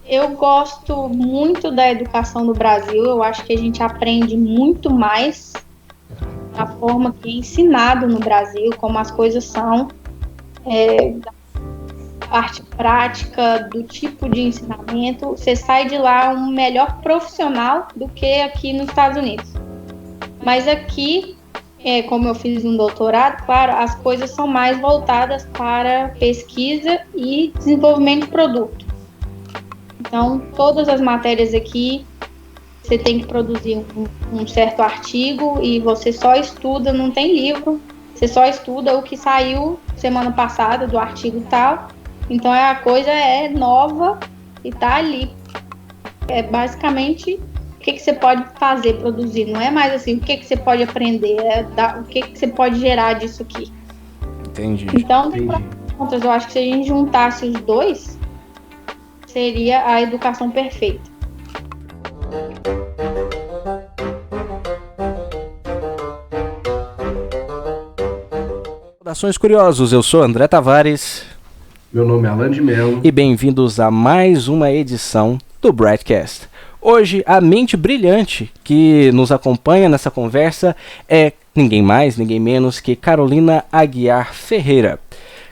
Eu gosto muito da educação do Brasil. Eu acho que a gente aprende muito mais a forma que é ensinado no Brasil, como as coisas são, da parte prática, do tipo de ensinamento. Você sai de lá um melhor profissional do que aqui nos Estados Unidos. Mas aqui, como eu fiz um doutorado, claro, as coisas são mais voltadas para pesquisa e desenvolvimento de produto. Então, todas as matérias aqui, você tem que produzir um certo artigo e você só estuda, não tem livro, você só estuda o que saiu semana passada do artigo tal. Então, a coisa é nova e tá ali. É basicamente o que você pode fazer, produzir. Não é mais assim, o que você pode aprender, o que você pode gerar disso aqui. Entendi. Então, contas, eu acho que se a gente juntasse os dois, seria a educação perfeita. Saudações curiosos, eu sou André Tavares. Meu nome é Alan de Mello. E bem-vindos a mais uma edição do Brightcast. Hoje, a mente brilhante que nos acompanha nessa conversa é ninguém mais, ninguém menos que Carolina Aguiar Ferreira.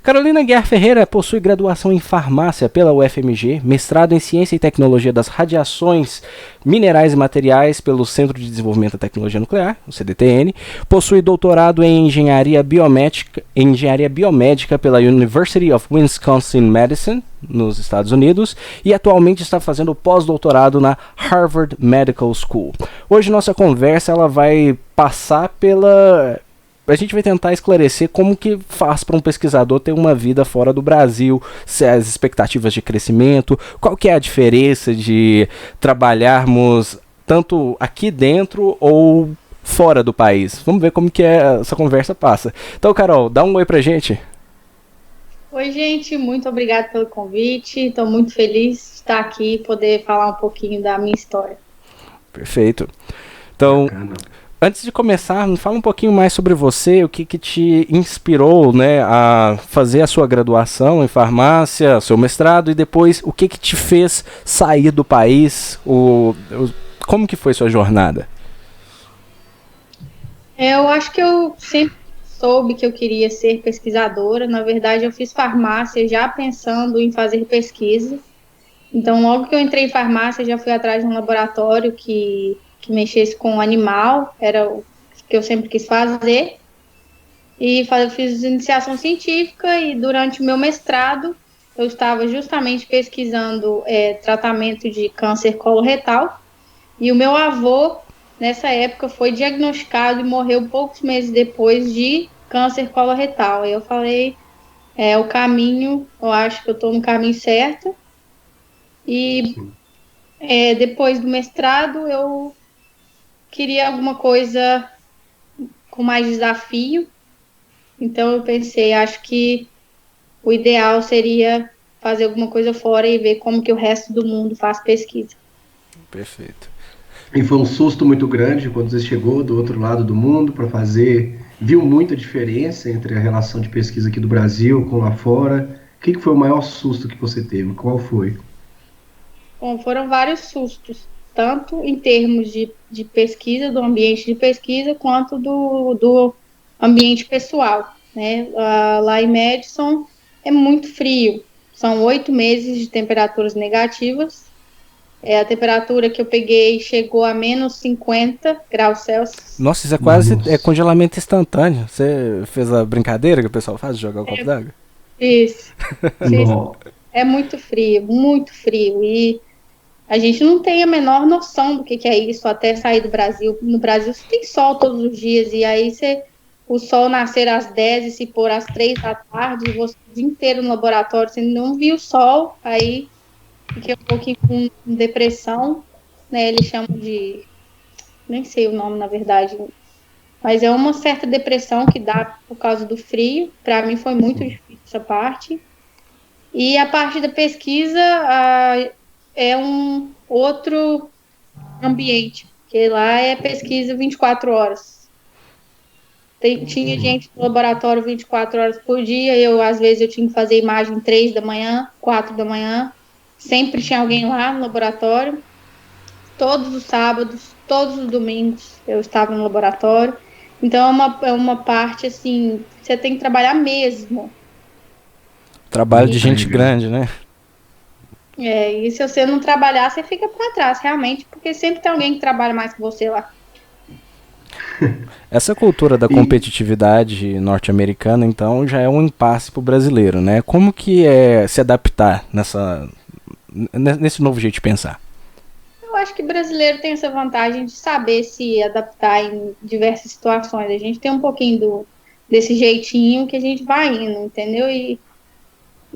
Carolina Aguiar Ferreira possui graduação em farmácia pela UFMG, mestrado em ciência e tecnologia das radiações minerais e materiais pelo Centro de Desenvolvimento da Tecnologia Nuclear, o CDTN, possui doutorado em engenharia biomédica pela University of Wisconsin-Madison, nos Estados Unidos, e atualmente está fazendo pós-doutorado na Harvard Medical School. Hoje nossa conversa ela vai passar pela... A gente vai tentar esclarecer como que faz para um pesquisador ter uma vida fora do Brasil, se as expectativas de crescimento, qual que é a diferença de trabalharmos tanto aqui dentro ou fora do país. Vamos ver como que essa conversa passa. Então, Carol, dá um oi pra gente. Oi, gente, muito obrigada pelo convite. Estou muito feliz de estar aqui e poder falar um pouquinho da minha história. Perfeito. Então... Bacana. Antes de começar, me fala um pouquinho mais sobre você, o que te inspirou, né, a fazer a sua graduação em farmácia, seu mestrado, e depois o que te fez sair do país, como que foi sua jornada? Eu acho que eu sempre soube que eu queria ser pesquisadora. Na verdade, eu fiz farmácia já pensando em fazer pesquisa. Então, logo que eu entrei em farmácia, já fui atrás de um laboratório que mexesse com animal, era o que eu sempre quis fazer. E fiz iniciação científica e durante o meu mestrado eu estava justamente pesquisando tratamento de câncer coloretal. E o meu avô, nessa época, foi diagnosticado e morreu poucos meses depois de câncer coloretal. Aí eu falei, o caminho, eu acho que eu estou no caminho certo. E depois do mestrado eu queria alguma coisa com mais desafio, então eu pensei, acho que o ideal seria fazer alguma coisa fora e ver como que o resto do mundo faz pesquisa. Perfeito. E foi um susto muito grande quando você chegou do outro lado do mundo para fazer, viu muita diferença entre a relação de pesquisa aqui do Brasil com lá fora. O que foi o maior susto que você teve? Qual foi? Bom, foram vários sustos, tanto em termos de pesquisa, do ambiente de pesquisa, quanto do ambiente pessoal, né? Lá em Madison é muito frio, são 8 meses de temperaturas negativas. A temperatura que eu peguei chegou a menos 50 graus Celsius. Nossa, isso é quase congelamento instantâneo. Você fez a brincadeira que o pessoal faz de jogar o copo d'água? Isso. É muito frio. E a gente não tem a menor noção do que é isso até sair do Brasil. No Brasil você tem sol todos os dias, e aí o sol nascer às 10 e se pôr às 3 da tarde, e você o dia inteiro no laboratório, você não viu o sol, aí fiquei um pouquinho com depressão, né? Eles chamam de... nem sei o nome, na verdade, mas é uma certa depressão que dá por causa do frio. Para mim foi muito difícil essa parte. E a parte da pesquisa é um outro ambiente, porque lá é pesquisa 24 horas. Tinha gente no laboratório 24 horas por dia, às vezes eu tinha que fazer imagem 3 da manhã, 4 da manhã, Sempre tinha alguém lá no laboratório. Todos os sábados, todos os domingos eu estava no laboratório. Então é uma parte assim, você tem que trabalhar mesmo. Trabalho de E, gente grande, né? e se você não trabalhar, você fica para trás, realmente, porque sempre tem alguém que trabalha mais que você lá. Essa cultura da E, competitividade norte-americana, então, já é um impasse para o brasileiro, né? Como que é se adaptar nesse novo jeito de pensar? Eu acho que o brasileiro tem essa vantagem de saber se adaptar em diversas situações. A gente tem um pouquinho desse jeitinho que a gente vai indo, entendeu?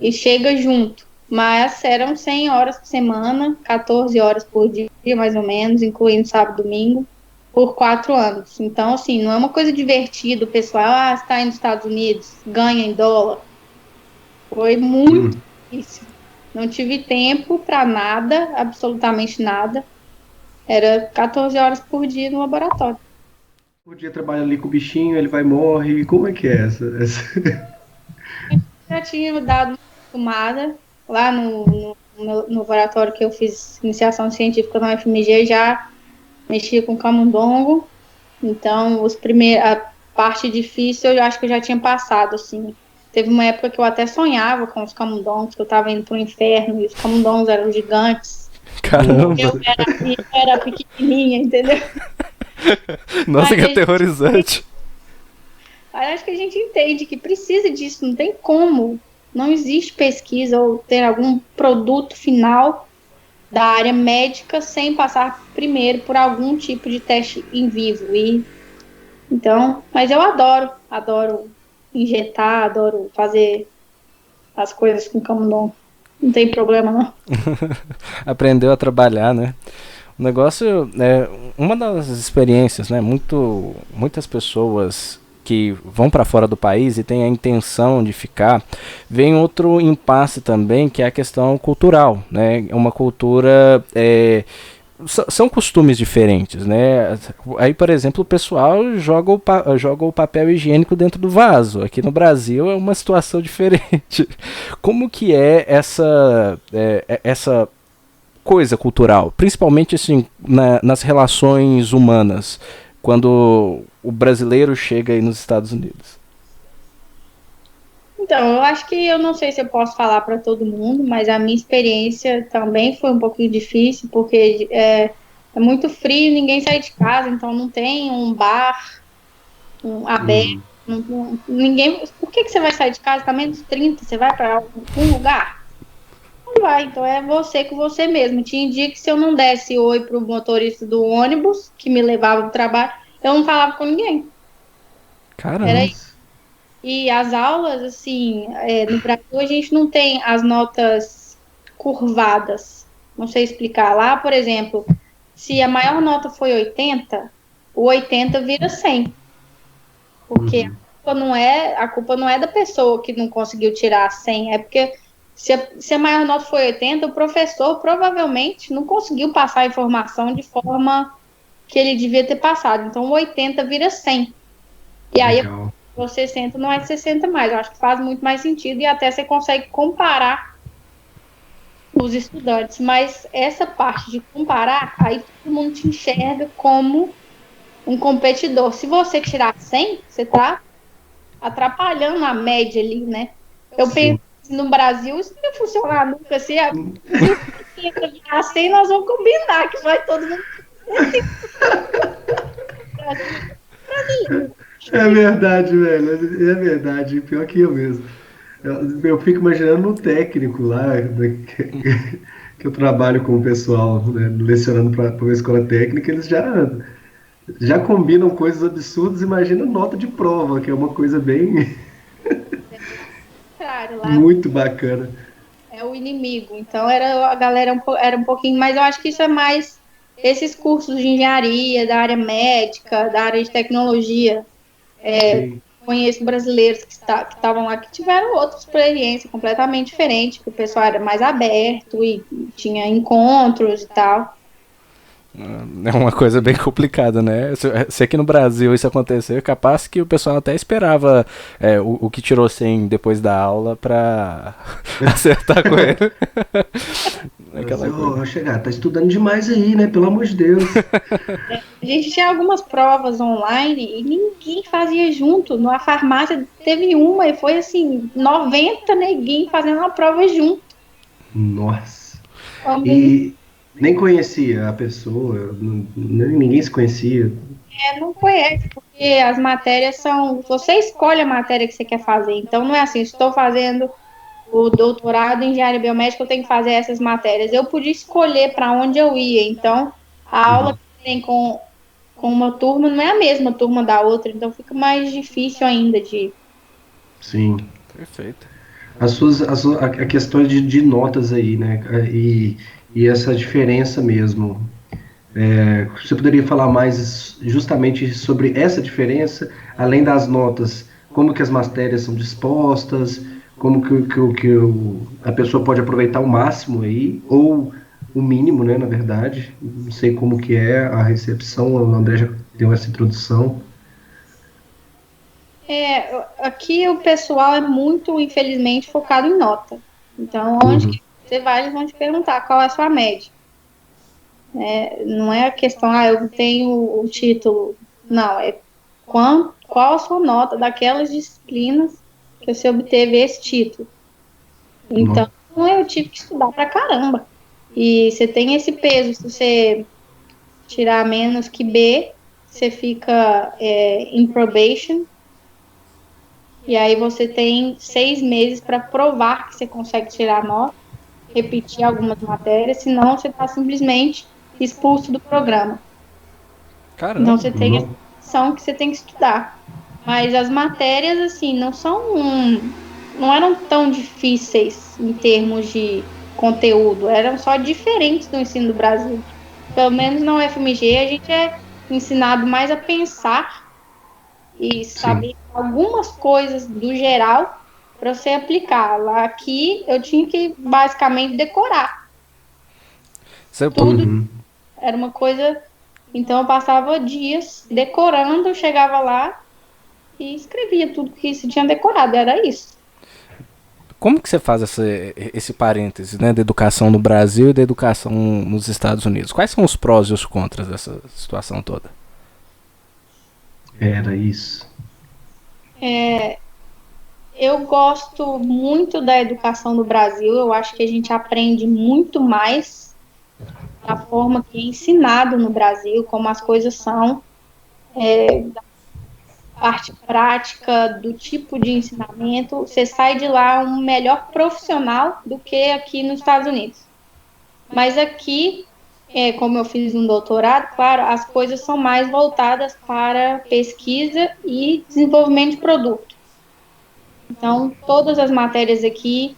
E chega junto. Mas eram 100 horas por semana, 14 horas por dia, mais ou menos, incluindo sábado e domingo, por 4 anos. Então, assim, não é uma coisa divertida, o pessoal, está aí nos Estados Unidos, ganha em dólar. Foi muito hum, difícil. Não tive tempo para nada, absolutamente nada. Era 14 horas por dia no laboratório. o dia trabalha ali com o bichinho, ele vai e morre. Como é que é essa? Já tinha dado uma acostumada lá no laboratório que eu fiz iniciação científica na UFMG, já mexia com camundongo. Então, a parte difícil eu acho que eu já tinha passado, assim. Teve uma época que eu até sonhava com os camundongos, que eu estava indo para o inferno e os camundongos eram gigantes. Caramba! Eu era pequenininha, entendeu? Nossa, que aterrorizante! Aí acho que a gente entende que precisa disso, não tem como. Não existe pesquisa ou ter algum produto final da área médica sem passar primeiro por algum tipo de teste em vivo. Então, mas eu adoro injetar, adoro fazer as coisas com camundongo. Não tem problema, não. Aprendeu a trabalhar, né? O negócio é uma das experiências, né? Muitas pessoas que vão para fora do país e têm a intenção de ficar, vem outro impasse também, que é a questão cultural, né? É uma cultura são costumes diferentes, né? Aí, por exemplo, o pessoal joga o papel higiênico dentro do vaso. Aqui no Brasil é uma situação diferente. Como que é essa coisa cultural, principalmente assim nas relações humanas, quando o brasileiro chega aí nos Estados Unidos? Então, eu acho que eu não sei se eu posso falar para todo mundo, mas a minha experiência também foi um pouquinho difícil, porque é muito frio, ninguém sai de casa, então não tem um bar aberto. Hum, Ninguém. Por que você vai sair de casa? Tá -30? Você vai para algum lugar? Não vai, então é você com você mesmo. Tinha dia que se eu não desse oi pro motorista do ônibus que me levava pro trabalho, eu não falava com ninguém. Era Caramba. isso. nossa. E as aulas, assim, no Brasil a gente não tem as notas curvadas. Não sei explicar. Lá, por exemplo, se a maior nota foi 80, o 80 vira 100. Porque Uhum. a culpa não é da pessoa que não conseguiu tirar 100, é porque se a maior nota foi 80, o professor provavelmente não conseguiu passar a informação de forma que ele devia ter passado. Então, o 80 vira 100. E aí, Legal. o 60 não é 60 mais. Eu acho que faz muito mais sentido e até você consegue comparar os estudantes. Mas essa parte de comparar, aí todo mundo te enxerga como um competidor. Se você tirar 100, você está atrapalhando a média ali, né? Eu penso Sim. que no Brasil isso não ia funcionar nunca. Hum, Se o 50 virar 100, nós vamos combinar que vai todo mundo brasileiro. É verdade, velho. É verdade. Pior que eu mesmo. Eu fico imaginando no técnico lá, né, que eu trabalho com o pessoal, né, lecionando para uma escola técnica, eles já combinam coisas absurdas. Imagina nota de prova, que é uma coisa bem Claro, lá muito bacana. é o inimigo. Então a galera era um pouquinho, mas eu acho que isso é mais esses cursos de engenharia, da área médica, da área de tecnologia. Sim. Conheço brasileiros que estavam lá que tiveram outra experiência completamente diferente, que o pessoal era mais aberto e tinha encontros e tal. É uma coisa bem complicada, né? Se aqui no Brasil isso acontecer, é capaz que o pessoal até esperava o que tirou 100 depois da aula pra acertar com ele. Aquela coisa. Chegar, tá estudando demais aí, né? Pelo amor de Deus. A gente tinha algumas provas online e ninguém fazia junto. Na farmácia teve uma e foi assim, 90 neguinhos fazendo uma prova junto. Nossa. E nem conhecia a pessoa, ninguém se conhecia. Não conhece, porque as matérias são... Você escolhe a matéria que você quer fazer. Então, não é assim, estou fazendo o doutorado em engenharia biomédica, eu tenho que fazer essas matérias. Eu podia escolher para onde eu ia. Então, a aula que tem com uma turma não é a mesma turma da outra. Então, fica mais difícil ainda de... Sim. Perfeito. A questão de notas aí, né? E essa diferença mesmo. Você poderia falar mais justamente sobre essa diferença, além das notas, como que as matérias são dispostas, como que a pessoa pode aproveitar o máximo aí, ou o mínimo, né, na verdade. Não sei como que é a recepção, o André já deu essa introdução. Aqui o pessoal é muito, infelizmente, focado em nota. Então, onde que você vai, eles vão te perguntar qual é a sua média. Não é a questão, eu tenho o título. Não, qual a sua nota daquelas disciplinas que você obteve esse título. Então, eu tive que estudar pra caramba. E você tem esse peso, se você tirar menos que B, você fica em probation. E aí você tem 6 meses para provar que você consegue tirar nota, repetir algumas matérias, senão você está simplesmente expulso do programa. Caramba. Então você tem a opção que você tem que estudar. Mas as matérias, assim, não eram tão difíceis em termos de conteúdo, eram só diferentes do ensino do Brasil. Pelo menos na UFMG a gente é ensinado mais a pensar e saber algumas coisas do geral para você aplicar. Lá aqui eu tinha que basicamente decorar. Tudo era uma coisa. Então eu passava dias decorando, eu chegava lá e escrevia tudo que se tinha decorado, era isso. Como que você faz esse parêntese, né, da educação no Brasil e da educação nos Estados Unidos? Quais são os prós e os contras dessa situação toda? Era isso. Eu gosto muito da educação no Brasil, eu acho que a gente aprende muito mais da forma que é ensinado no Brasil, como as coisas são, da parte prática, do tipo de ensinamento, você sai de lá um melhor profissional do que aqui nos Estados Unidos. Mas aqui, como eu fiz um doutorado, claro, as coisas são mais voltadas para pesquisa e desenvolvimento de produto. Então, todas as matérias aqui,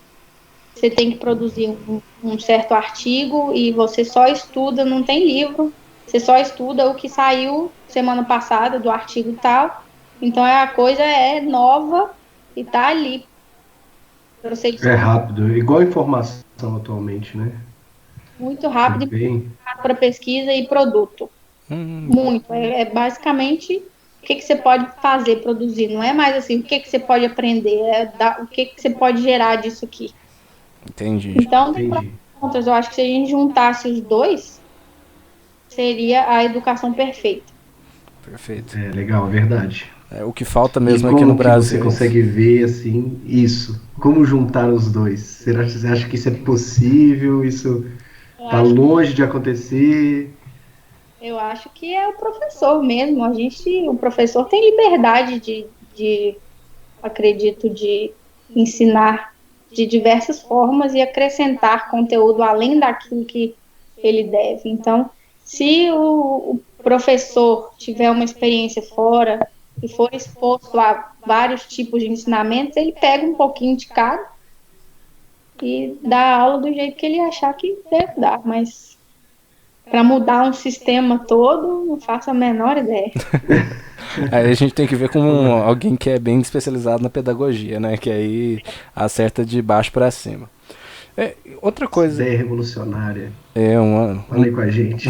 você tem que produzir um certo artigo e você só estuda, não tem livro, você só estuda o que saiu semana passada do artigo tal. Então, a coisa é nova e tá ali. É rápido, igual a informação atualmente, né? Muito rápido para pesquisa e produto. Muito. É basicamente o que você pode fazer, produzir. Não é mais assim, o que você pode aprender, o que você pode gerar disso aqui. Entendi. Então, contas, eu acho que se a gente juntasse os dois, seria a educação perfeita. Perfeito. É legal, é verdade. O que falta mesmo aqui no Brasil. Você consegue ver assim isso? Como juntar os dois? Você acha que isso é possível? Isso está longe de acontecer? Eu acho que é o professor mesmo. O professor tem liberdade acredito, de ensinar de diversas formas e acrescentar conteúdo além daquilo que ele deve. Então, se o professor tiver uma experiência fora e for exposto a vários tipos de ensinamentos, ele pega um pouquinho de cada e dá a aula do jeito que ele achar que deve dar, mas para mudar um sistema todo, não faço a menor ideia. Aí a gente tem que ver com alguém que é bem especializado na pedagogia, né? Que aí acerta de baixo para cima. Outra coisa... Ideia revolucionária. Fala aí com a gente.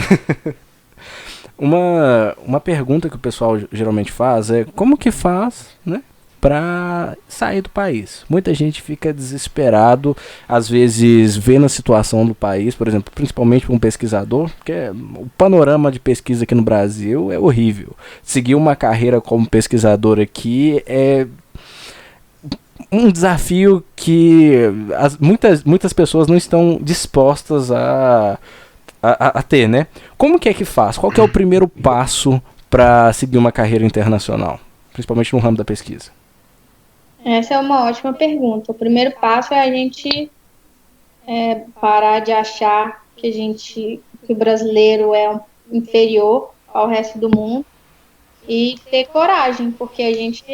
Uma pergunta que o pessoal geralmente faz é como que faz, né, para sair do país. Muita gente fica desesperado, às vezes vendo a situação do país, por exemplo, principalmente para um pesquisador, porque o panorama de pesquisa aqui no Brasil é horrível. Seguir uma carreira como pesquisador aqui é um desafio que muitas pessoas não estão dispostas a ter, né? Como que é que faz? Qual que é o primeiro passo para seguir uma carreira internacional, principalmente no ramo da pesquisa? Essa é uma ótima pergunta. O primeiro passo é a gente parar de achar que o brasileiro é inferior ao resto do mundo e ter coragem, porque a gente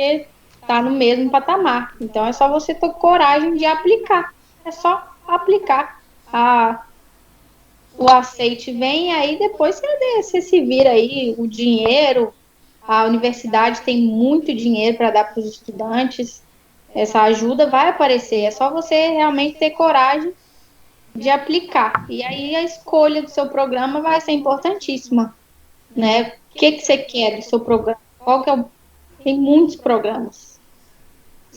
está no mesmo patamar. Então é só você ter coragem de aplicar. É só aplicar. O aceite vem, aí depois você se vira aí, o dinheiro, a universidade tem muito dinheiro para dar para os estudantes, essa ajuda vai aparecer, é só você realmente ter coragem de aplicar. E aí a escolha do seu programa vai ser importantíssima, né? O que você quer do seu programa? Qual que é Tem muitos programas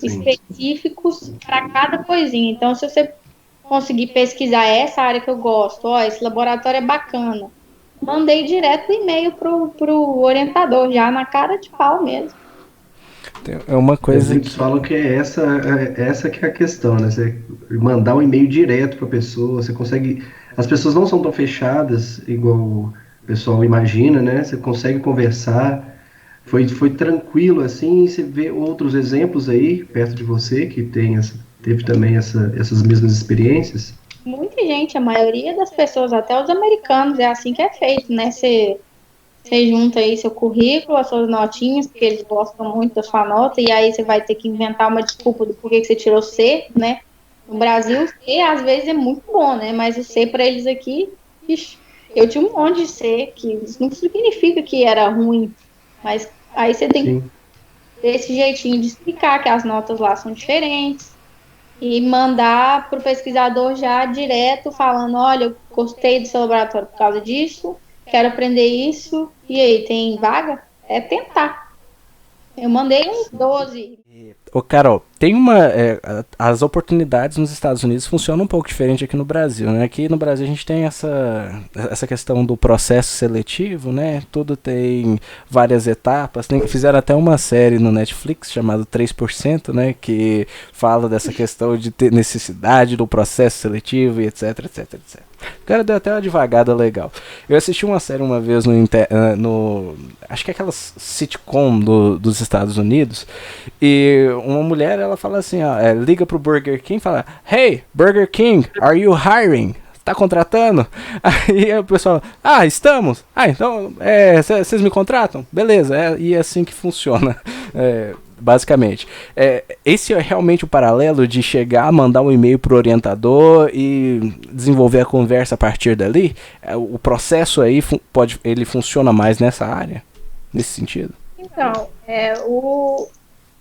específicos para cada coisinha. Então, se você conseguir pesquisar essa área que eu gosto, esse laboratório é bacana, mandei direto o e-mail pro orientador, já na cara de pau mesmo. É uma coisa Muitos falam que essa que é a questão, né? Você mandar um e-mail direto para a pessoa, você consegue. As pessoas não são tão fechadas igual o pessoal imagina, né? Você consegue conversar. Foi tranquilo assim. Você vê outros exemplos aí perto de você que teve também essas mesmas experiências. Muita gente, a maioria das pessoas, até os americanos, é assim que é feito, né? Você junta aí seu currículo, as suas notinhas, porque eles gostam muito da sua nota, e aí você vai ter que inventar uma desculpa do porquê que você tirou C, né? No Brasil, C às vezes é muito bom, né? Mas o C para eles aqui, eu tinha um monte de C, que isso não significa que era ruim, mas aí você tem que ter esse jeitinho de explicar que as notas lá são diferentes e mandar para o pesquisador já direto falando, olha, eu gostei do seu laboratório por causa disso, quero aprender isso, e aí, tem vaga? É tentar. Eu mandei uns 12. Ô, Carol, tem as oportunidades nos Estados Unidos funcionam um pouco diferente aqui no Brasil, né? Aqui no Brasil a gente tem essa questão do processo seletivo, né? Tudo tem várias etapas. Fizeram até uma série no Netflix chamada 3%, né? Que fala dessa questão de ter necessidade do processo seletivo e etc, etc, etc. O cara deu até uma devagada legal. Eu assisti uma série uma vez no acho que é aquela sitcom dos Estados Unidos, e uma mulher, ela fala assim, liga pro Burger King e fala, Hey, Burger King, are you hiring? Tá contratando? Aí o pessoal, estamos. Então, vocês me contratam? Beleza, e é assim que funciona, basicamente. Esse é realmente o paralelo de chegar, mandar um e-mail pro orientador e desenvolver a conversa a partir dali? O processo aí ele funciona mais nessa área? Nesse sentido? Então,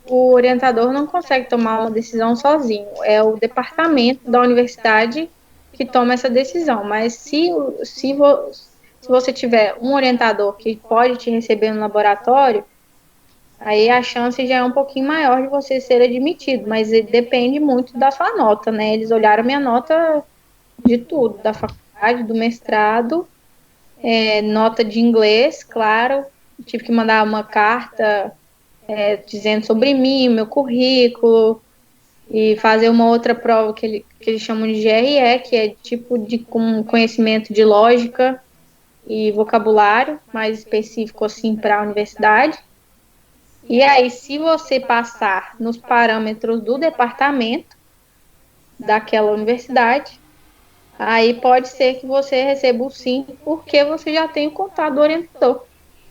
o orientador não consegue tomar uma decisão sozinho. É o departamento da universidade que toma essa decisão. Mas se você tiver um orientador que pode te receber no laboratório, aí a chance já é um pouquinho maior de você ser admitido. Mas depende muito da sua nota, né? Eles olharam minha nota de tudo, da faculdade, do mestrado, nota de inglês, claro. Tive que mandar uma carta dizendo sobre mim, meu currículo, e fazer uma outra prova que eles chamam de GRE, que é tipo de conhecimento de lógica e vocabulário, mais específico assim para a universidade. E aí, se você passar nos parâmetros do departamento daquela universidade, aí pode ser que você receba o sim, porque você já tem o contato do orientador.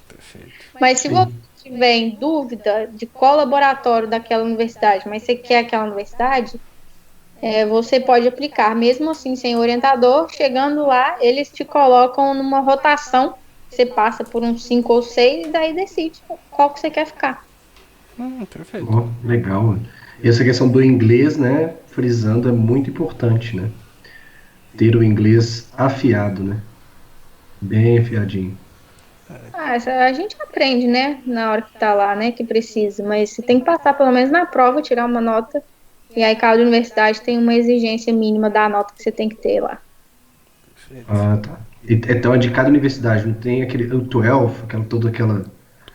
Perfeito. Mas se você tiver em dúvida de qual laboratório daquela universidade, mas você quer aquela universidade, você pode aplicar, mesmo assim, sem orientador. Chegando lá, eles te colocam numa rotação, você passa por uns 5 ou 6 e daí decide qual que você quer ficar. Perfeito. Legal. E essa questão do inglês, né, frisando, é muito importante, né? Ter o inglês afiado, né? Bem afiadinho. A gente aprende, né, na hora que tá lá, né, que precisa, mas você tem que passar pelo menos na prova, tirar uma nota, e aí cada universidade tem uma exigência mínima da nota que você tem que ter lá. Ah, tá. Então é de cada universidade, não tem aquele o 12, toda aquela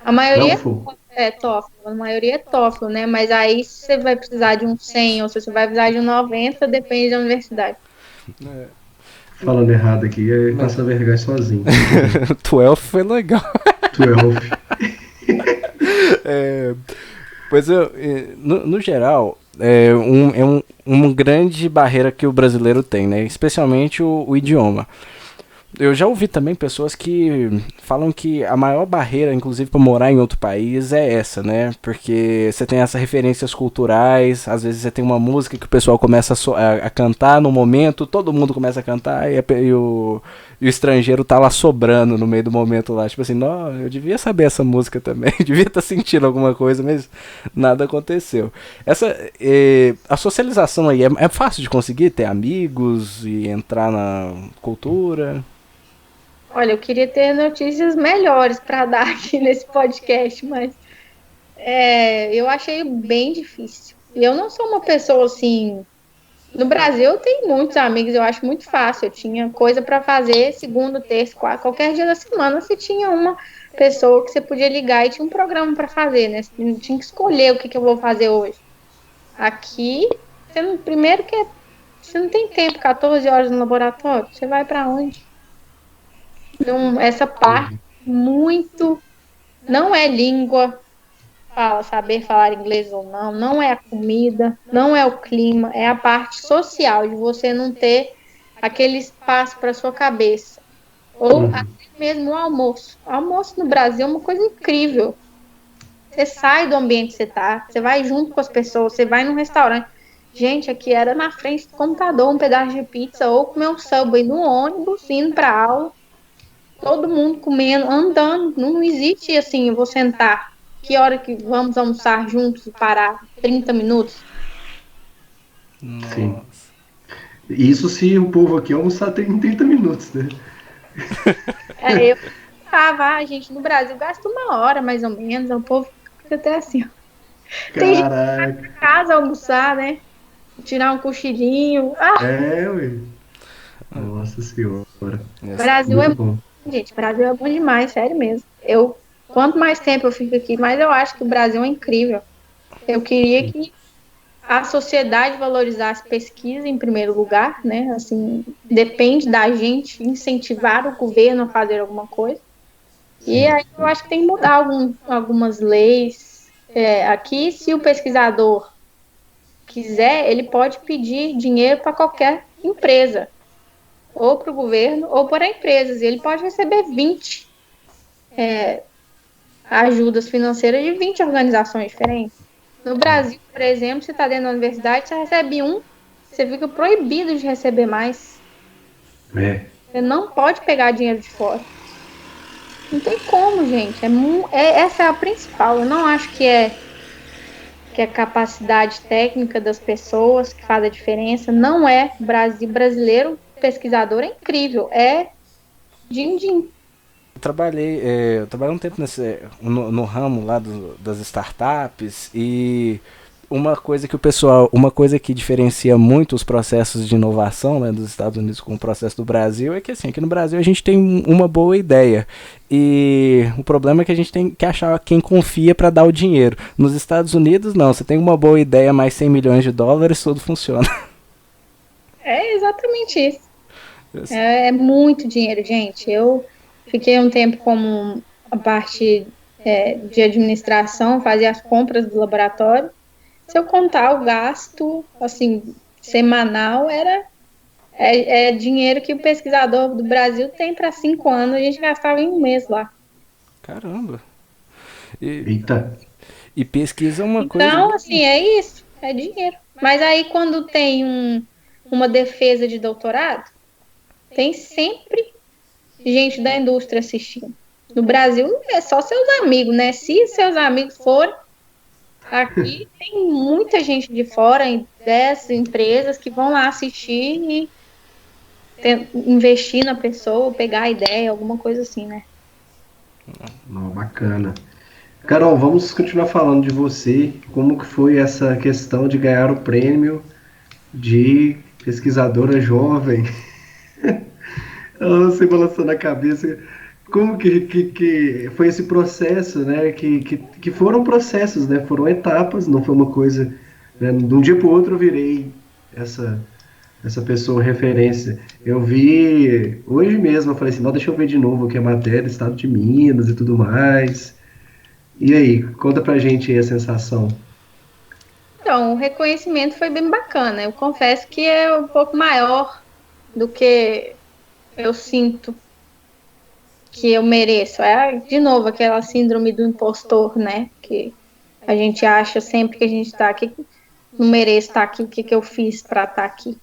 A maioria 12? é TOEFL, a maioria é TOEFL, né, mas aí se você vai precisar de um 100 ou se você vai precisar de um 90, depende da universidade. Falando errado aqui, é Mas passar vergonha sozinho. 12 foi legal. 12. É, pois no geral, uma grande barreira que o brasileiro tem, né? Especialmente o idioma. Eu já ouvi também pessoas que falam que a maior barreira, inclusive, para morar em outro país é essa, né? Porque você tem essas referências culturais, às vezes você tem uma música que o pessoal começa a cantar no momento, todo mundo começa a cantar e o estrangeiro tá lá sobrando no meio do momento lá. Tipo assim, não, eu devia saber essa música também, devia estar sentindo alguma coisa, mas nada aconteceu. A socialização aí é fácil de conseguir ter amigos e entrar na cultura? Olha, eu queria ter notícias melhores para dar aqui nesse podcast, mas eu achei bem difícil. E eu não sou uma pessoa assim. No Brasil, eu tenho muitos amigos, eu acho muito fácil. Eu tinha coisa para fazer segunda, terça, quarta, qualquer dia da semana você tinha uma pessoa que você podia ligar e tinha um programa para fazer, né? Você não tinha que escolher o que eu vou fazer hoje. Aqui, primeiro que você não tem tempo, 14 horas no laboratório, você vai para onde? Não, essa parte muito não é língua, saber falar inglês ou não, não é a comida, não é o clima, é a parte social de você não ter aquele espaço para sua cabeça. Ou até mesmo o almoço. O almoço no Brasil é uma coisa incrível. Você sai do ambiente que você tá, você vai junto com as pessoas, você vai num restaurante. Gente, aqui era na frente do computador, um pedaço de pizza ou comer um Subway no ônibus, indo para aula. Todo mundo comendo, andando. Não existe assim, eu vou sentar. Que hora que vamos almoçar juntos e parar? 30 minutos? Sim. Nossa. Isso se o povo aqui almoçar tem 30 minutos, né? Eu tava, gente, no Brasil gasta 1 hora mais ou menos. O povo fica até assim. Tem gente que vai Caraca. pra casa almoçar, né? Tirar um cochilinho. Ué. Nossa senhora. Brasil é Muito bom, bom. gente. Brasil é bom demais, sério mesmo. Quanto mais tempo eu fico aqui, mais eu acho que o Brasil é incrível. Eu queria que a sociedade valorizasse pesquisa em primeiro lugar, né? Assim, depende da gente incentivar o governo a fazer alguma coisa. E aí eu acho que tem que mudar algumas leis. Aqui, se o pesquisador quiser, ele pode pedir dinheiro para qualquer empresa, ou para o governo, ou para empresas. E ele pode receber 20 ajudas financeiras de 20 organizações diferentes. No Brasil, por exemplo, você está dentro da universidade, você recebe você fica proibido de receber mais. É. Você não pode pegar dinheiro de fora. Não tem como, gente. Essa é a principal. Eu não acho que é a capacidade técnica das pessoas que faz a diferença. Não é. Brasileiro pesquisador é incrível. É din-din. Eu trabalhei um tempo no ramo lá das startups e uma coisa que diferencia muito os processos de inovação, né, dos Estados Unidos com o processo do Brasil é que assim, aqui no Brasil a gente tem uma boa ideia e o problema é que a gente tem que achar quem confia para dar o dinheiro. Nos Estados Unidos não, você tem uma boa ideia, mais 100 milhões de dólares, tudo funciona. É exatamente isso. É muito dinheiro, gente. Eu fiquei um tempo como a parte de administração, fazia as compras do laboratório. Se eu contar o gasto, assim, semanal, é dinheiro que o pesquisador do Brasil tem para 5 anos, a gente gastava em um mês lá. Caramba. E, Eita. e pesquisa é uma coisa. Então, assim, é isso, é dinheiro. Mas aí, quando tem uma defesa de doutorado, tem sempre gente da indústria assistindo. No Brasil, é só seus amigos, né? Se seus amigos forem, aqui tem muita gente de fora dessas empresas que vão lá assistir e investir na pessoa, pegar a ideia, alguma coisa assim, né? Não, bacana. Carol, vamos continuar falando de você. Como que foi essa questão de ganhar o prêmio de pesquisadora jovem? Você balançando a cabeça. Como que foi esse processo, né? Que foram processos, né? Foram etapas, não foi uma coisa, né? De um dia para o outro eu virei essa, essa pessoa referência. Eu vi hoje mesmo, eu falei assim, não, deixa eu ver de novo aqui a matéria, Estado de Minas e tudo mais. E aí, conta pra gente aí a sensação. Então, o reconhecimento foi bem bacana. Eu confesso que é um pouco maior do que eu sinto que eu mereço. É, de novo, aquela síndrome do impostor, né? Que a gente acha sempre que a gente está aqui, não mereço estar aqui, o que, que eu fiz para estar aqui.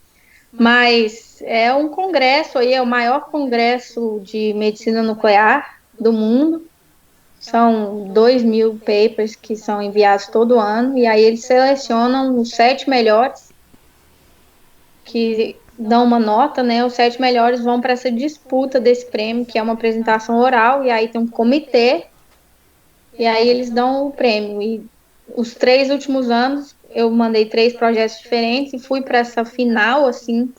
Mas é um congresso aí, é o maior congresso de medicina nuclear do mundo. São 2.000 papers que são enviados todo ano, e aí eles selecionam os 7 melhores, que dão uma nota, né? Os 7 melhores vão para essa disputa desse prêmio, que é uma apresentação oral, e aí tem um comitê, e aí eles dão o prêmio. E os 3 últimos anos eu mandei 3 projetos diferentes e fui para essa final, assim,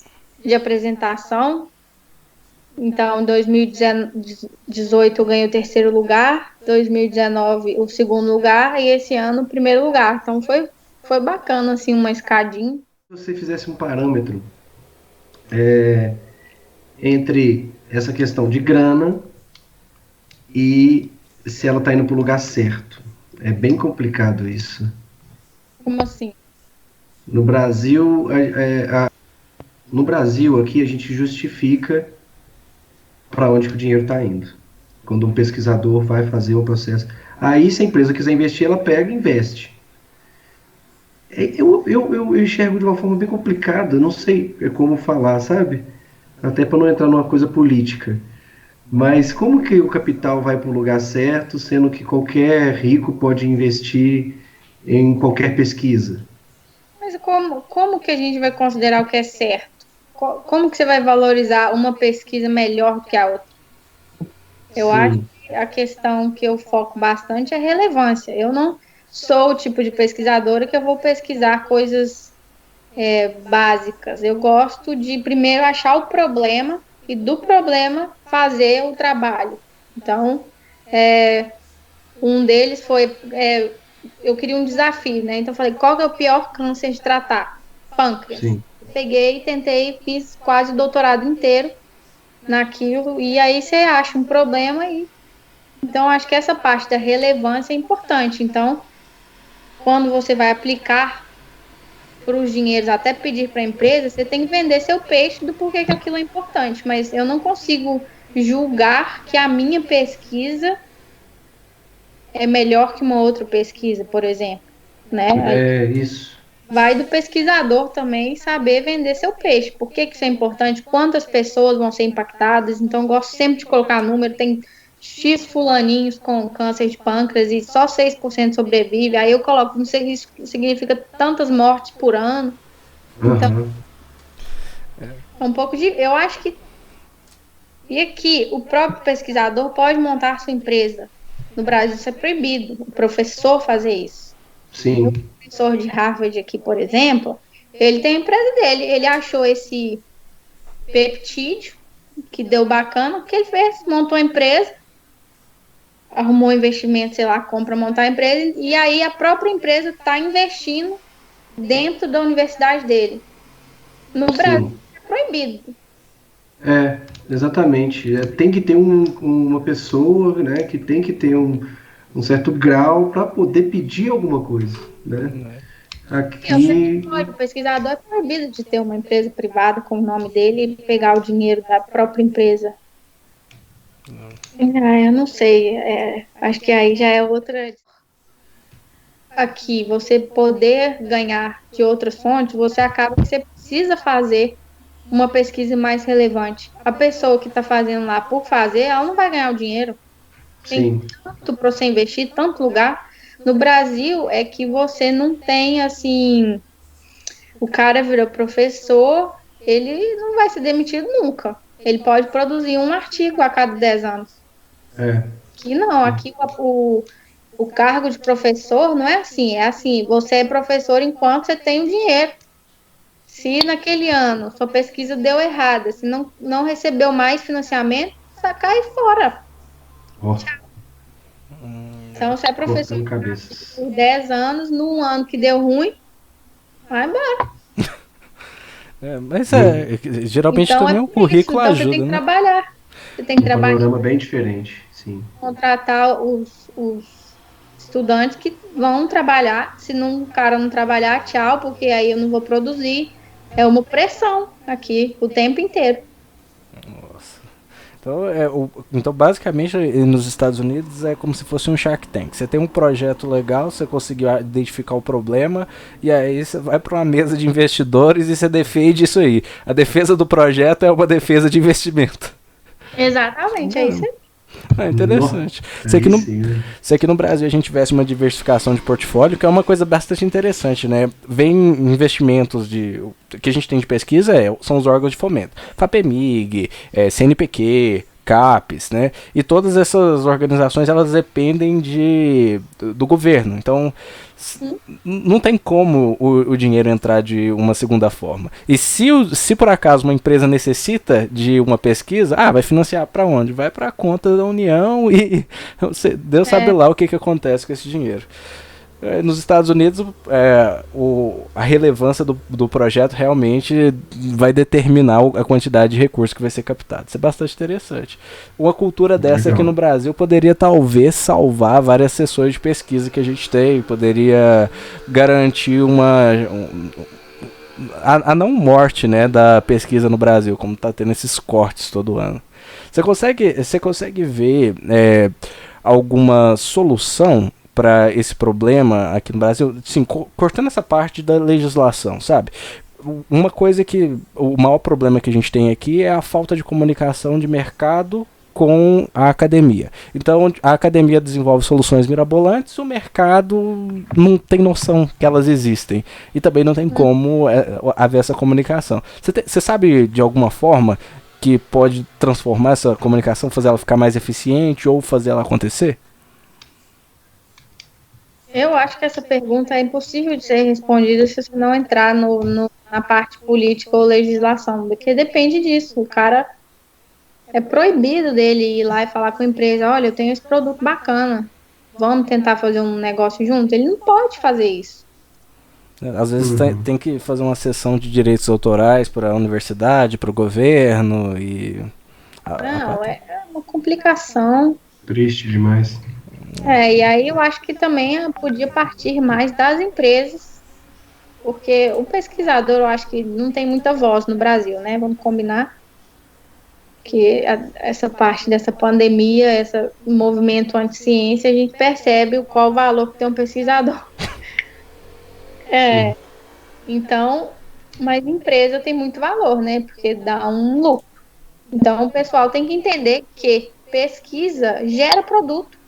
de apresentação. Então, em 2018 eu ganhei o terceiro lugar, 2019 o segundo lugar e esse ano o primeiro lugar. Então foi bacana, assim, uma escadinha. Se você fizesse um parâmetro entre essa questão de grana e se ela está indo para o lugar certo. É bem complicado isso. Como assim? No Brasil, no Brasil aqui a gente justifica para onde que o dinheiro está indo. Quando um pesquisador vai fazer um processo. Aí, se a empresa quiser investir, ela pega e investe. Eu enxergo de uma forma bem complicada, não sei como falar, sabe? Até para não entrar numa coisa política. Mas como que o capital vai para o lugar certo, sendo que qualquer rico pode investir em qualquer pesquisa? Mas como que a gente vai considerar o que é certo? Como que você vai valorizar uma pesquisa melhor que a outra? Eu acho Sim, que a questão que eu foco bastante é relevância. Eu não sou o tipo de pesquisadora que eu vou pesquisar coisas básicas. Eu gosto de primeiro achar o problema e do problema fazer o trabalho. Então, um deles foi eu queria um desafio, né? Então, eu falei, qual que é o pior câncer de tratar? Pâncreas. sim. Peguei, tentei, fiz quase o doutorado inteiro naquilo, e aí você acha um problema e então acho que essa parte da relevância é importante. Então, quando você vai aplicar para os dinheiros, até pedir para a empresa, você tem que vender seu peixe do porquê que aquilo é importante. Mas eu não consigo julgar que a minha pesquisa é melhor que uma outra pesquisa, por exemplo, né? É isso. Vai do pesquisador também saber vender seu peixe. Por que que isso é importante? Quantas pessoas vão ser impactadas? Então, eu gosto sempre de colocar número. Tem X fulaninhos com câncer de pâncreas e só 6% sobrevive. Aí eu coloco, não sei, isso significa tantas mortes por ano. Então, Aham. é um pouco de. Eu acho que. E aqui, o próprio pesquisador pode montar sua empresa. No Brasil, isso é proibido. O professor fazer isso. O Sim, professor de Harvard aqui, por exemplo, ele tem a empresa dele. Ele achou esse peptídeo que deu bacana, o que ele fez? Montou a empresa, arrumou investimento, sei lá, compra, montar a empresa, e aí a própria empresa está investindo dentro da universidade dele. No Brasil sim. é proibido. Exatamente. Tem que ter uma pessoa, né, que tem que ter um certo grau para poder pedir alguma coisa, né? Né? Eu sei que Aqui, pode, o pesquisador é proibido de ter uma empresa privada com o nome dele e pegar o dinheiro da própria empresa. Eu não sei, acho que aí já é outra. Aqui, você poder ganhar de outras fontes, você acaba que você precisa fazer uma pesquisa mais relevante. A pessoa que está fazendo lá por fazer, ela não vai ganhar o dinheiro. Tem sim, tanto para você investir, tanto lugar. No Brasil é que você não tem assim, o cara virou professor, ele não vai ser demitido nunca. Ele pode produzir um artigo a cada 10 anos. é. Aqui não, aqui o cargo de professor não é assim, você é professor enquanto você tem o dinheiro. Se naquele ano sua pesquisa deu errada, se não recebeu mais financiamento, você cai fora. Ó, Então, você é professor cortando cabeças. por 10 anos, num ano que deu ruim, vai embora. Mas geralmente Então, é também o por isso. currículo Então, você tem ajuda, que né? trabalhar. Você tem que Um trabalhar, panorama bem diferente, sim. contratar os estudantes que vão trabalhar. Se o cara não trabalhar, tchau, porque aí eu não vou produzir. É uma pressão aqui o tempo inteiro. Nossa. Então, basicamente, nos Estados Unidos é como se fosse um Shark Tank. Você tem um projeto legal, você conseguiu identificar o problema, e aí você vai para uma mesa de investidores e você defende isso aí. A defesa do projeto é uma defesa de investimento. Exatamente, é isso aí. Interessante. Nossa, aí sim, né? Se aqui no Brasil a gente tivesse uma diversificação de portfólio, que é uma coisa bastante interessante, né? Vem investimentos que a gente tem de pesquisa são os órgãos de fomento. FAPEMIG, CNPq, CAPES, né? E todas essas organizações, elas dependem do governo. Então, não tem como o dinheiro entrar de uma segunda forma. E se por acaso uma empresa necessita de uma pesquisa, vai financiar para onde? Vai para a conta da União e Deus sabe lá o que acontece com esse dinheiro. Nos Estados Unidos, a relevância do projeto realmente vai determinar a quantidade de recursos que vai ser captado. Isso é bastante interessante. Uma cultura dessa aqui no Brasil poderia talvez salvar várias sessões de pesquisa que a gente tem, poderia garantir a não morte, né, da pesquisa no Brasil, como está tendo esses cortes todo ano. Você consegue ver alguma solução para esse problema aqui no Brasil, sim, cortando essa parte da legislação, sabe? Uma coisa que o maior problema que a gente tem aqui é a falta de comunicação de mercado com a academia. Então, a academia desenvolve soluções mirabolantes, o mercado não tem noção que elas existem. E também não tem como haver essa comunicação. Você sabe, de alguma forma, que pode transformar essa comunicação, fazer ela ficar mais eficiente ou fazer ela acontecer? Eu acho que essa pergunta é impossível de ser respondida se você não entrar na parte política ou legislação, porque depende disso. O cara é proibido dele ir lá e falar com a empresa, olha, eu tenho esse produto bacana, vamos tentar fazer um negócio junto. Ele não pode fazer isso. Às vezes tem que fazer uma sessão de direitos autorais para a universidade, para o governo e... Não, é uma complicação. Triste demais. E aí eu acho que também podia partir mais das empresas, porque o pesquisador eu acho que não tem muita voz no Brasil, né? Vamos combinar que essa parte dessa pandemia, esse movimento anti-ciência, a gente percebe qual o valor que tem um pesquisador. Então, mas empresa tem muito valor, né? Porque dá um lucro. Então, o pessoal tem que entender que pesquisa gera produto.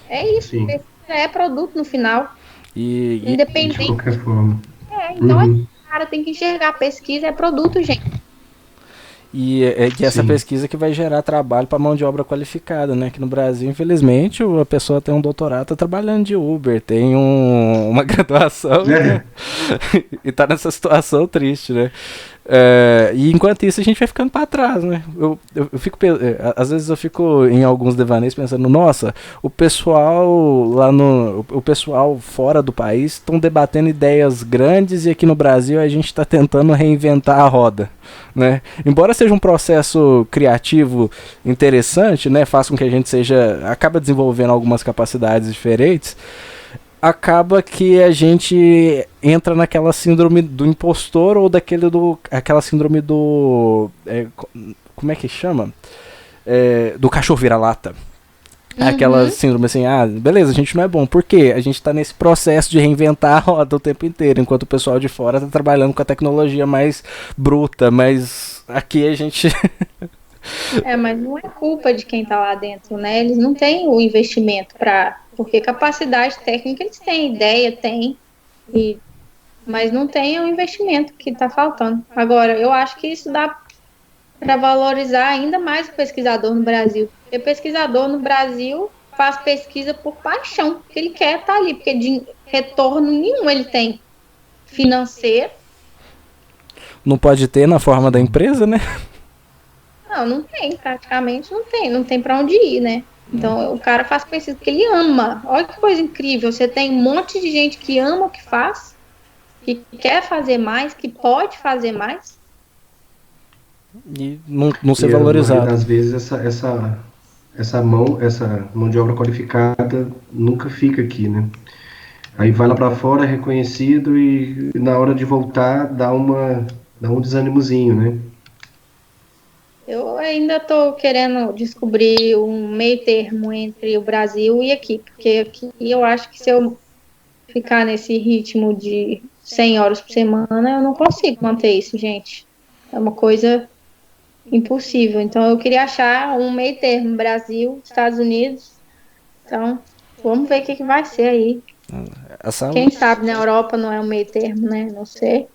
É isso, Sim. pesquisa é produto no final. Independente. De qualquer forma. Então o cara tem que enxergar a pesquisa é produto, gente. E que essa pesquisa que vai gerar trabalho para mão de obra qualificada, né? Que no Brasil, infelizmente, a pessoa tem um doutorado, tá trabalhando de Uber, tem uma graduação e tá nessa situação triste, né? E enquanto isso a gente vai ficando para trás, né? Eu fico, às vezes eu fico em alguns devaneios pensando, nossa, o pessoal o pessoal fora do país estão debatendo ideias grandes e aqui no Brasil a gente está tentando reinventar a roda, né? Embora seja um processo criativo interessante, né? Faça com que a gente acaba desenvolvendo algumas capacidades diferentes. Acaba que a gente entra naquela síndrome do impostor ou aquela síndrome do... como é que chama? Do cachorro vira-lata. Aquela síndrome assim, beleza, a gente não é bom. Por quê? A gente tá nesse processo de reinventar a roda o tempo inteiro, enquanto o pessoal de fora tá trabalhando com a tecnologia mais bruta, mas aqui a gente... Mas não é culpa de quem tá lá dentro, né? Eles não têm o investimento porque capacidade técnica eles têm, ideia tem, mas não tem o investimento que está faltando. Agora, eu acho que isso dá para valorizar ainda mais o pesquisador no Brasil. Porque pesquisador no Brasil faz pesquisa por paixão, porque ele quer estar ali, porque de retorno nenhum ele tem financeiro. Não pode ter na forma da empresa, né? Não tem, praticamente não tem para onde ir, né? Então o cara faz pesquisa porque ele ama. Olha que coisa incrível, você tem um monte de gente que ama o que faz, que quer fazer mais, que pode fazer mais. E não ser valorizado. Às vezes essa mão de obra qualificada nunca fica aqui, né? Aí vai lá para fora, é reconhecido e na hora de voltar dá um desânimozinho, né? Eu ainda estou querendo descobrir um meio termo entre o Brasil e aqui, porque aqui eu acho que se eu ficar nesse ritmo de 100 horas por semana, eu não consigo manter isso, gente. É uma coisa impossível. Então eu queria achar um meio termo, Brasil, Estados Unidos. Então, vamos ver o que vai ser aí. Quem sabe na Europa não é um meio termo, né? Não sei.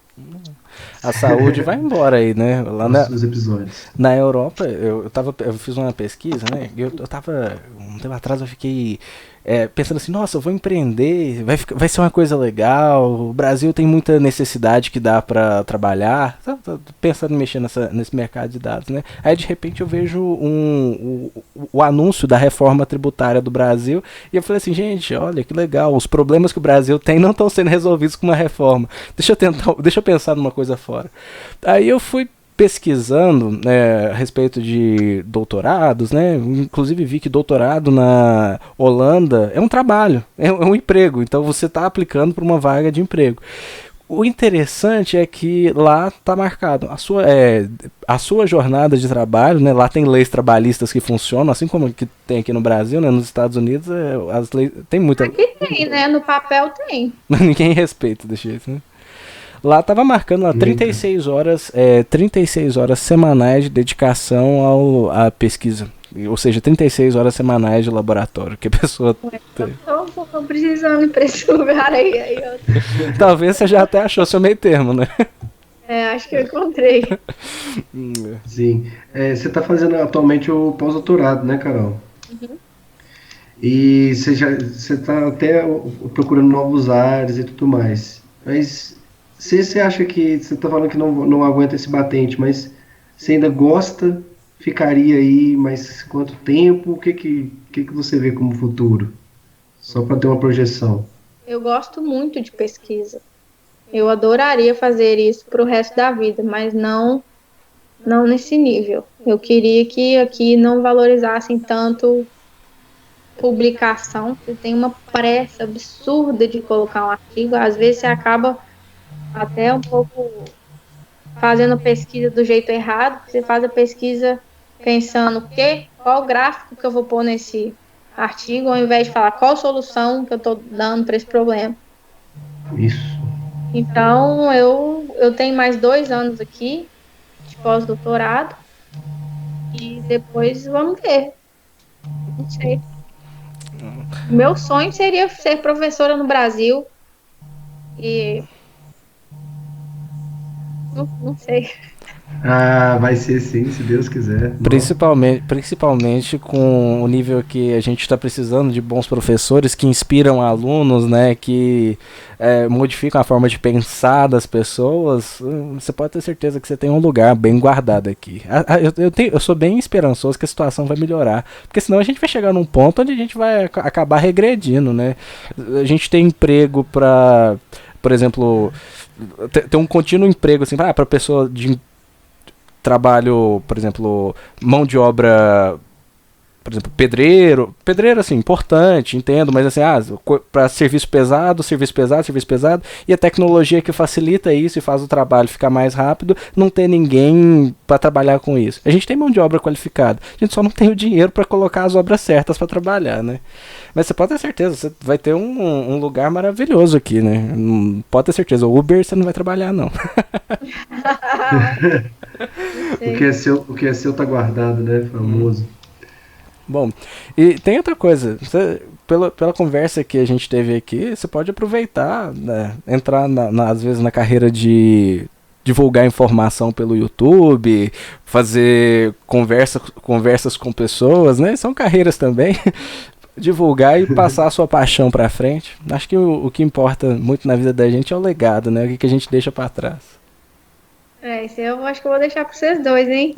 A saúde vai embora aí, né? Lá na Europa, eu fiz uma pesquisa, né? Eu tava, um tempo atrás eu fiquei pensando assim, nossa, eu vou empreender, vai ser uma coisa legal, o Brasil tem muita necessidade que dá pra trabalhar, tô pensando em mexer nesse mercado de dados, né? Aí de repente eu vejo o anúncio da reforma tributária do Brasil e eu falei assim, gente, olha que legal, os problemas que o Brasil tem não estão sendo resolvidos com uma reforma, deixa eu pensar numa coisa fora. Aí eu fui pesquisando a respeito de doutorados, né? Inclusive vi que doutorado na Holanda é um trabalho, é um emprego, então você está aplicando para uma vaga de emprego. O interessante é que lá está marcado a sua jornada de trabalho, né? Lá tem leis trabalhistas que funcionam, assim como que tem aqui no Brasil, né? Nos Estados Unidos as leis tem muita. Aqui tem, né? No papel tem. Ninguém respeita desse jeito, né? Lá estava marcando lá, 36 horas semanais de dedicação à pesquisa. Ou seja, 36 horas semanais de laboratório que a pessoa tem. Tô precisando ir para esse lugar aí. Talvez você já até achou seu meio termo, né? Acho que eu encontrei. Sim. Você está fazendo atualmente o pós-doutorado, né, Carol? Uhum. E você está até procurando novos ares e tudo mais. Mas você acha que, você está falando que não aguenta esse batente, mas você ainda gosta, ficaria aí mais quanto tempo? O que você vê como futuro? Só para ter uma projeção. Eu gosto muito de pesquisa. Eu adoraria fazer isso para o resto da vida, mas não nesse nível. Eu queria que aqui não valorizassem tanto publicação. Você tem uma pressa absurda de colocar um artigo. Às vezes você acaba até um pouco fazendo pesquisa do jeito errado. Você faz a pesquisa pensando qual gráfico que eu vou pôr nesse artigo, ao invés de falar qual solução que eu estou dando para esse problema. Isso. Então, eu tenho mais 2 anos aqui de pós-doutorado e depois vamos ver. Não sei. Meu sonho seria ser professora no Brasil e não sei. Vai ser sim, se Deus quiser. Principalmente com o nível que a gente está precisando de bons professores que inspiram alunos, né, que modificam a forma de pensar das pessoas. Você pode ter certeza que você tem um lugar bem guardado aqui. Eu sou bem esperançoso que a situação vai melhorar, porque senão a gente vai chegar num ponto onde a gente vai acabar regredindo, né? A gente tem emprego para, por exemplo, ter um contínuo emprego assim, para pessoa de trabalho, por exemplo, mão de obra, por exemplo, pedreiro assim, importante, entendo, mas assim, para serviço pesado, e a tecnologia que facilita isso e faz o trabalho ficar mais rápido, não tem ninguém para trabalhar com isso. A gente tem mão de obra qualificada, a gente só não tem o dinheiro para colocar as obras certas para trabalhar, né? Mas você pode ter certeza, você vai ter um lugar maravilhoso aqui, né? Pode ter certeza, o Uber você não vai trabalhar, não. O que é seu tá guardado, né? Famoso. Bom, e tem outra coisa, pela conversa que a gente teve aqui, você pode aproveitar, né, entrar às vezes na carreira de divulgar informação pelo YouTube, fazer conversas com pessoas, né? São carreiras também. Divulgar e passar a sua paixão pra frente. Acho que o que importa muito na vida da gente é o legado, né? O que a gente deixa pra trás. Isso eu acho que eu vou deixar pra vocês dois, hein?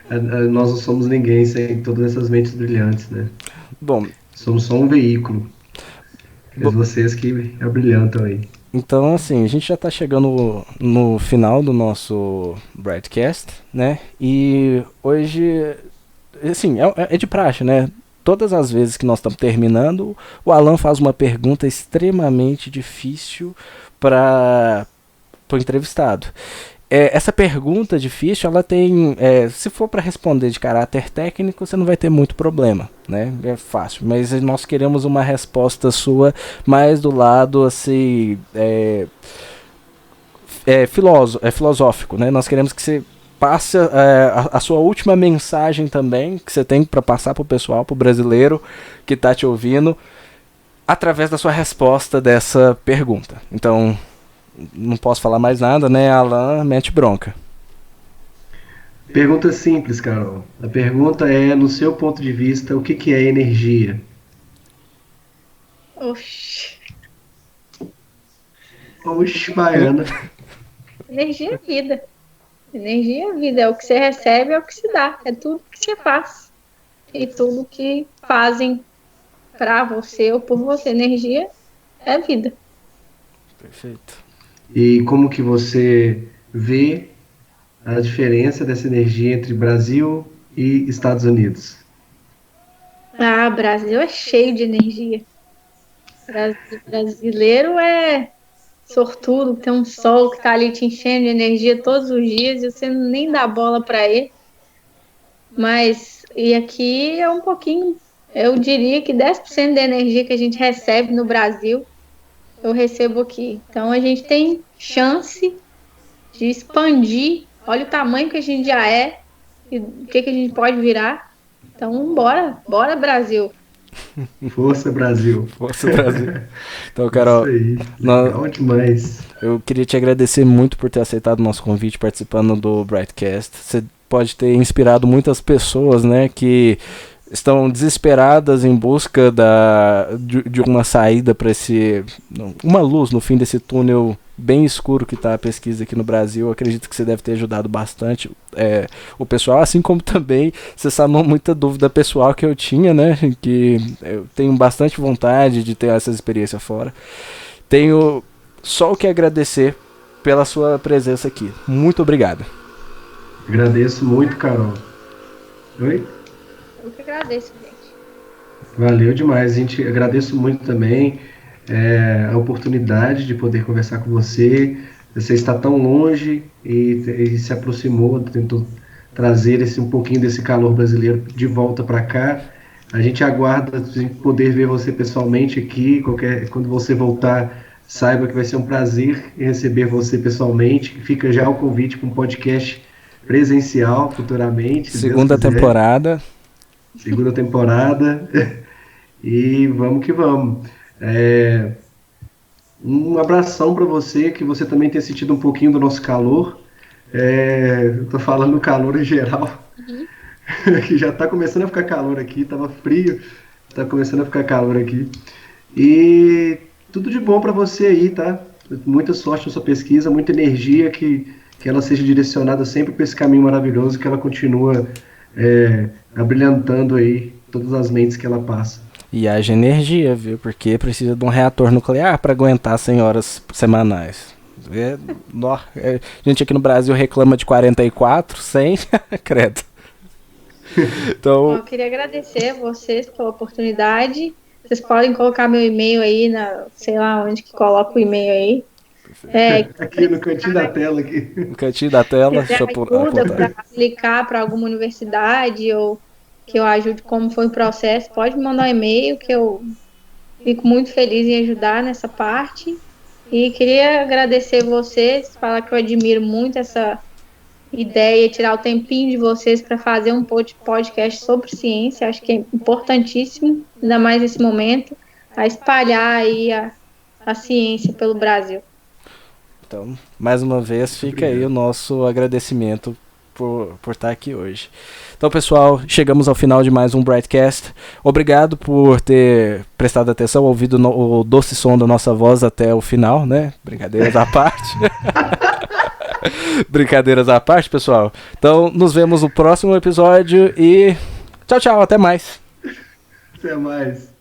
Nós não somos ninguém sem todas essas mentes brilhantes, né? Bom, somos só um veículo. Vocês que abrilhantam aí. Então, assim, a gente já está chegando no final do nosso broadcast, né? E hoje, assim, é de praxe, né? Todas as vezes que nós estamos terminando, o Alan faz uma pergunta extremamente difícil para o entrevistado. Essa pergunta difícil, ela tem, se for para responder de caráter técnico, você não vai ter muito problema, né? É fácil, mas nós queremos uma resposta sua mais do lado, assim, filosófico, né? Nós queremos que você passe a sua última mensagem também, que você tem para passar para o pessoal, para o brasileiro que está te ouvindo, através da sua resposta dessa pergunta. Então, não posso falar mais nada, né? Alan, mete bronca. Pergunta simples, Carol. A pergunta é, no seu ponto de vista, o que é energia? Oxi, baiana. Energia é vida. Energia é vida. É o que você recebe, é o que se dá. É tudo que você faz. E tudo que fazem pra você ou por você. Energia é vida. Perfeito. E como que você vê a diferença dessa energia entre Brasil e Estados Unidos? Brasil é cheio de energia. Brasileiro é sortudo, tem um sol que tá ali te enchendo de energia todos os dias e você nem dá bola para ele. Mas, e aqui é um pouquinho, eu diria que 10% da energia que a gente recebe no Brasil, eu recebo aqui. Então a gente tem chance de expandir. Olha o tamanho que a gente já é e o que a gente pode virar. Então, bora Brasil. Força Brasil. Força Brasil. Então, Carol, isso aí, legal demais. Eu queria te agradecer muito por ter aceitado o nosso convite participando do Brightcast. Você pode ter inspirado muitas pessoas, né, que estão desesperadas em busca de uma saída para uma luz no fim desse túnel bem escuro que está a pesquisa aqui no Brasil. Eu acredito que você deve ter ajudado bastante o pessoal, assim como também você sanou muita dúvida pessoal que eu tinha, né, que eu tenho bastante vontade de ter essa experiência fora. Tenho só o que agradecer pela sua presença aqui. Muito obrigado. Agradeço muito, Carol. Oi? Eu que agradeço, gente. Valeu demais. A gente agradeço muito também a oportunidade de poder conversar com você. Você está tão longe e se aproximou, tentou trazer um pouquinho desse calor brasileiro de volta para cá. A gente aguarda poder ver você pessoalmente aqui. Quando você voltar, saiba que vai ser um prazer receber você pessoalmente. Fica já o convite para um podcast presencial futuramente. Segunda temporada. E vamos que vamos. Um abração para você, que você também tenha sentido um pouquinho do nosso calor. Estou falando calor em geral, que já está começando a ficar calor aqui, estava frio, está começando a ficar calor aqui. E tudo de bom para você aí, tá? Muita sorte na sua pesquisa, muita energia, que ela seja direcionada sempre para esse caminho maravilhoso, que ela continua abrilhantando aí todas as mentes que ela passa. E haja energia, viu? Porque precisa de um reator nuclear para aguentar 100 horas semanais. A gente aqui no Brasil reclama de 44, 100, credo. Então, eu queria agradecer a vocês pela oportunidade. Vocês podem colocar meu e-mail aí, sei lá onde que coloca o e-mail aí. Aqui no cantinho da tela. No cantinho da tela. Se ajuda para aplicar para alguma universidade ou que eu ajude como foi o processo, pode me mandar um e-mail que eu fico muito feliz em ajudar nessa parte. E queria agradecer vocês, falar que eu admiro muito essa ideia, tirar o tempinho de vocês para fazer um podcast sobre ciência. Acho que é importantíssimo, ainda mais nesse momento, a espalhar aí a ciência pelo Brasil. Então, mais uma vez, fica aí o nosso agradecimento por estar aqui hoje. Então, pessoal, chegamos ao final de mais um Brightcast. Obrigado por ter prestado atenção, ouvido o doce som da nossa voz até o final, né? Brincadeiras à parte. Brincadeiras à parte, pessoal. Então, nos vemos no próximo episódio e tchau, tchau, até mais. Até mais.